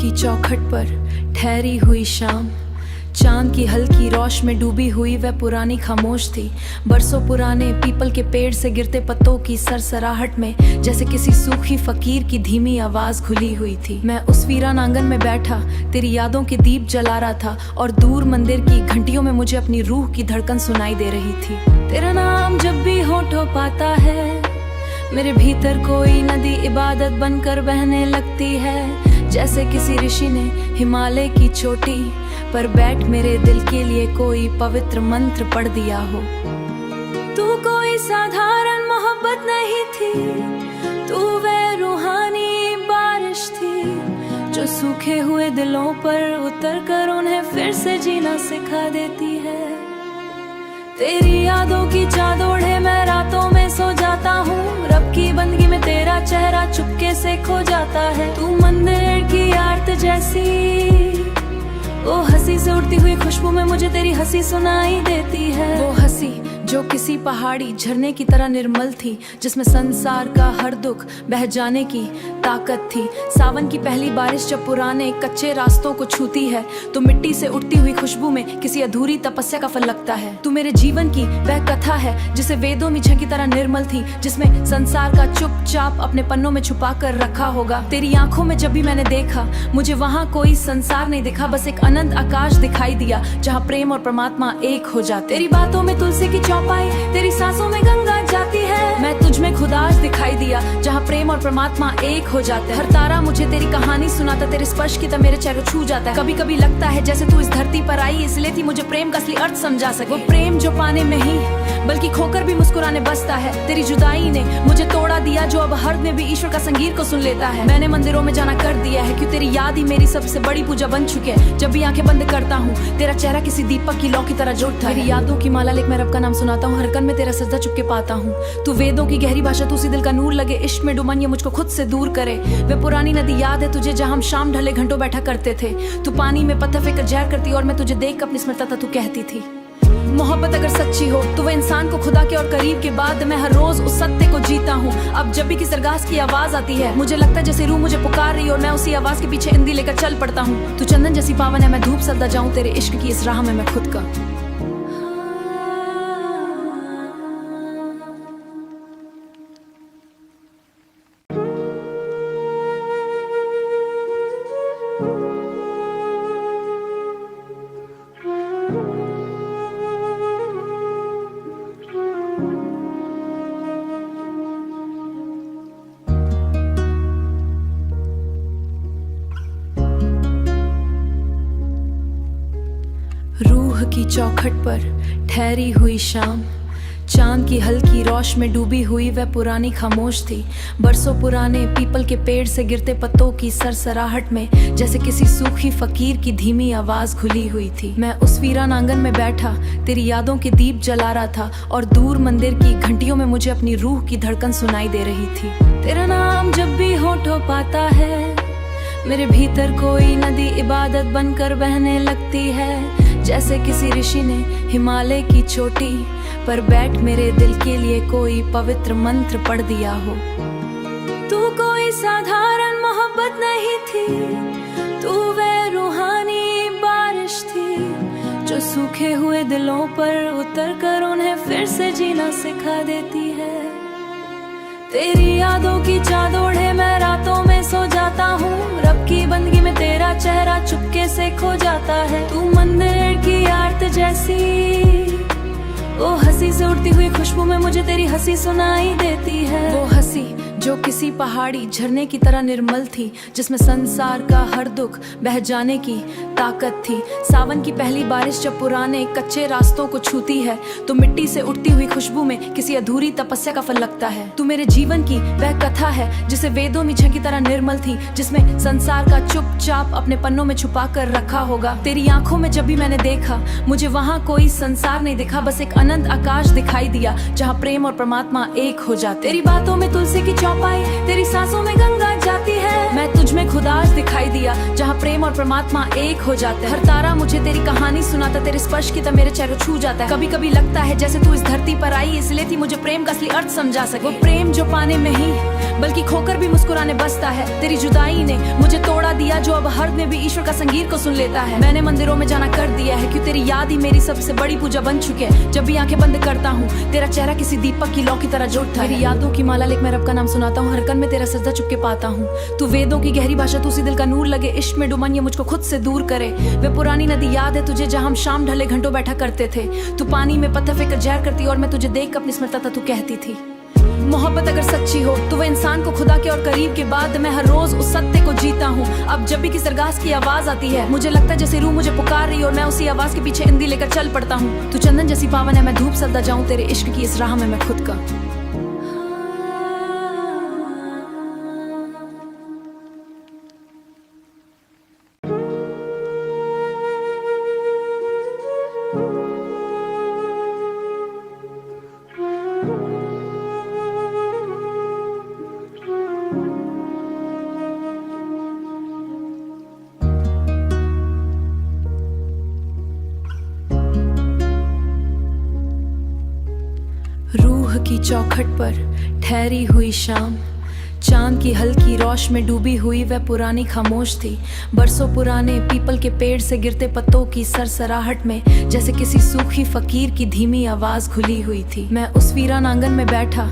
की चौखट पर ठहरी हुई शाम, चांद की हल्की रोश में डूबी हुई वह पुरानी खामोश थी। बरसों पुराने पीपल के पेड़ से गिरते पत्तों की सरसराहट में जैसे किसी सूखी फकीर की धीमी आवाज खुली हुई थी। मैं उस वीरान आंगन में बैठा तेरी यादों के दीप जला रहा था और दूर मंदिर की घंटियों में मुझे अपनी रूह की धड़कन सुनाई दे रही थी। तेरा नाम जब भी होठों पाता है, मेरे भीतर कोई नदी इबादत बनकर बहने लगती है। जैसे किसी ऋषि ने हिमालय की चोटी पर बैठ मेरे दिल के लिए कोई पवित्र मंत्र पढ़ दिया हो। तू कोई साधारण मोहब्बत नहीं थी, तू वह रूहानी बारिश थी जो सूखे हुए दिलों पर उतर कर उन्हें फिर से जीना सिखा देती है। तेरी यादों की चादर ओढ़े मैं रातों में सो जाता हूँ, रब की बंदगी में तेरा चेहरा चुपके से खो जाता है। तू मंदिर की आरत जैसी वो हंसी से उड़ती हुई खुशबू में मुझे तेरी हंसी सुनाई देती है। वो हंसी जो किसी पहाड़ी झरने की तरह निर्मल थी, जिसमें संसार का हर दुख बह जाने की ताकत थी। सावन की पहली बारिश जब पुराने कच्चे रास्तों को छूती है तो मिट्टी से उठती हुई खुशबू में किसी अधूरी तपस्या का फल लगता है। तू मेरे जीवन की वह कथा है जिसे वेदों में की तरह निर्मल थी, जिसमें संसार का चुपचाप अपने पन्नों में छुपा कर रखा होगा। तेरी आंखों में जब भी मैंने देखा मुझे वहाँ कोई संसार नहीं दिखा, बस एक अनंत आकाश दिखाई दिया जहाँ प्रेम और परमात्मा एक हो जाते। तेरी बातों में तुलसी की चौपाई, तेरी सांसों में गंगा जाती है। मैं तुझ में खुदा आज दिखाई दिया जहाँ प्रेम और परमात्मा एक हो जाते हैं। हर तारा मुझे तेरी कहानी सुनाता, तेरे स्पर्श की तरह मेरे चेहरे छू जाता है। कभी कभी लगता है जैसे तू इस धरती पर आई इसलिए थी मुझे प्रेम का असली अर्थ समझा सके। वो प्रेम जो पाने में ही बल्कि खोकर भी मुस्कुराने बसता है। तेरी जुदाई ने मुझे तोड़ा दिया जो अब हर में भी ईश्वर का संगीत को सुन लेता है। मैंने मंदिरों में जाना कर दिया है क्यों तेरी याद ही मेरी सबसे बड़ी पूजा बन चुकी है। जब भी आंखें बंद करता हूँ तेरा चेहरा किसी दीपक की लौ की तरह जुड़ता है। मेरी यादों की माला लेकर मैं रब का नाम सुनाता हूँ, हर कन में तेरा सजदा चुपके पाता हूँ। तू वेदों की गहरी भाषा, तू सी दिल का नूर लगे, इश्क में डुबन ये मुझको खुद से दूर करे। वे पुरानी नदी याद है तुझे जहाँ हम शाम ढले घंटों बैठा करते थे। तू पानी में पत्थर फेंक जहर करती और मैं तुझे देख अपनी स्मृति था। तू कहती थी मोहब्बत अगर सच्ची हो तो वह इंसान को खुदा के और करीब के बाद मैं हर रोज उस सत्य को जीता हूँ। अब जब भी किसी सरगास की आवाज आती है मुझे लगता है जैसे रूह मुझे पुकार रही और मैं उसी आवाज के पीछे इंदी लेकर चल पड़ता हूँ। तू चंदन जैसी पावन है, मैं धूप सलता जाऊँ तेरे इश्क की इस राह में मैं खुद का। रूह की चौखट पर ठहरी हुई शाम, चांद की हल्की रोश में डूबी हुई वह पुरानी खामोश थी। बरसों पुराने पीपल के पेड़ से गिरते पत्तों की सरसराहट में जैसे किसी सूखी फकीर की धीमी आवाज खुली हुई थी। मैं उस वीरान आंगन में बैठा तेरी यादों के दीप जला रहा था और दूर मंदिर की घंटियों में मुझे अपनी रूह की धड़कन सुनाई दे रही थी। तेरा नाम जब भी होठों पाता है, मेरे भीतर कोई नदी इबादत बनकर बहने लगती है। जैसे किसी ऋषि ने हिमालय की चोटी पर बैठ मेरे दिल के लिए कोई पवित्र मंत्र पढ़ दिया हो। तू कोई साधारण मोहब्बत नहीं थी, तू वह रूहानी बारिश थी जो सूखे हुए दिलों पर उतर कर उन्हें फिर से जीना सिखा देती है। तेरी यादों की चादर ओढ़े मैं रातों में सो जाता हूँ, रब की बंदगी में तेरा चेहरा चुपके से खो जाता है। तू मंदिर की आरत जैसी वो हंसी से उड़ती हुई खुशबू में मुझे तेरी हंसी सुनाई देती है। वो हंसी जो किसी पहाड़ी झरने की तरह निर्मल थी, जिसमें संसार का हर दुख बह जाने की ताकत थी। सावन की पहली बारिश जब पुराने कच्चे रास्तों को छूती है तो मिट्टी से उठती हुई खुशबू में किसी अधूरी तपस्या का फल लगता है। तू मेरे जीवन की वह कथा है जिसे वेदों में की तरह निर्मल थी, जिसमें संसार का चुपचाप अपने पन्नों में छुपा कर रखा होगा। तेरी आंखों में जब भी मैंने देखा मुझे वहाँ कोई संसार नहीं दिखा, बस एक अनंत आकाश दिखाई दिया जहाँ प्रेम और परमात्मा एक हो जाते। तेरी बातों में तुलसी की चौपाई, तेरी सांसों में गंगा जाती है। मैं तुझ में खुदा आज दिखाई दिया, जहाँ प्रेम और परमात्मा एक हो जाते हैं। हर तारा मुझे तेरी कहानी सुनाता, तेरे स्पर्श की तरह मेरे चेहरे छू जाता है। कभी कभी लगता है जैसे तू इस धरती पर आई इसलिए थी मुझे प्रेम का असली अर्थ समझा सके। वो प्रेम जो पाने में ही बल्कि खोकर भी मुस्कुराने बसता है। तेरी जुदाई ने मुझे तोड़ा दिया, जो अब हर में भी ईश्वर का संगीत को सुन लेता है। मैंने मंदिरों में जाना कर दिया है, क्यों तेरी याद ही मेरी सबसे बड़ी पूजा बन चुकी है। जब भी आंखें बंद करता हूँ तेरा चेहरा किसी दीपक की लौ की तरह जुड़ता है। मेरी यादों की माला लेकर मैं रब का नाम सुनाता हूँ, हर कन में तेरा सजदा चुपके पाता हूँ। तू वेदों की गहरी भाषा, तू सी दिल का नूर लगे, इश्क में डुबन ये मुझको खुद से दूर करे। वे पुरानी नदी याद है तुझे, जहाँ हम शाम ढले घंटों बैठा करते थे। तू पानी में पत्थर फेंक कर जहर करती और मैं तुझे देख अपनी स्मृता था, तू कहती थी मोहब्बत अगर सच्ची हो तो वह इंसान को खुदा के और करीब के बाद मैं हर रोज उस सत्य को जीता हूँ। अब जब भी किसी सरगास की आवाज आती है मुझे लगता है जैसे रूह मुझे पुकार रही और मैं उसी आवाज के पीछे हिंदी लेकर चल पड़ता हूँ। तू चंदन जैसी पावन है, मैं धूप सलदा जाऊँ तेरे इश्क की इस राह में मैं खुद का। रूह की चौखट पर ठहरी हुई शाम, चांद की हल्की रोश में डूबी हुई वह पुरानी खामोश थी। बरसों पुराने पीपल के पेड़ से गिरते पत्तों की सरसराहट में जैसे किसी सूखी फकीर की धीमी आवाज घुली हुई थी। मैं उस वीरान आंगन में बैठा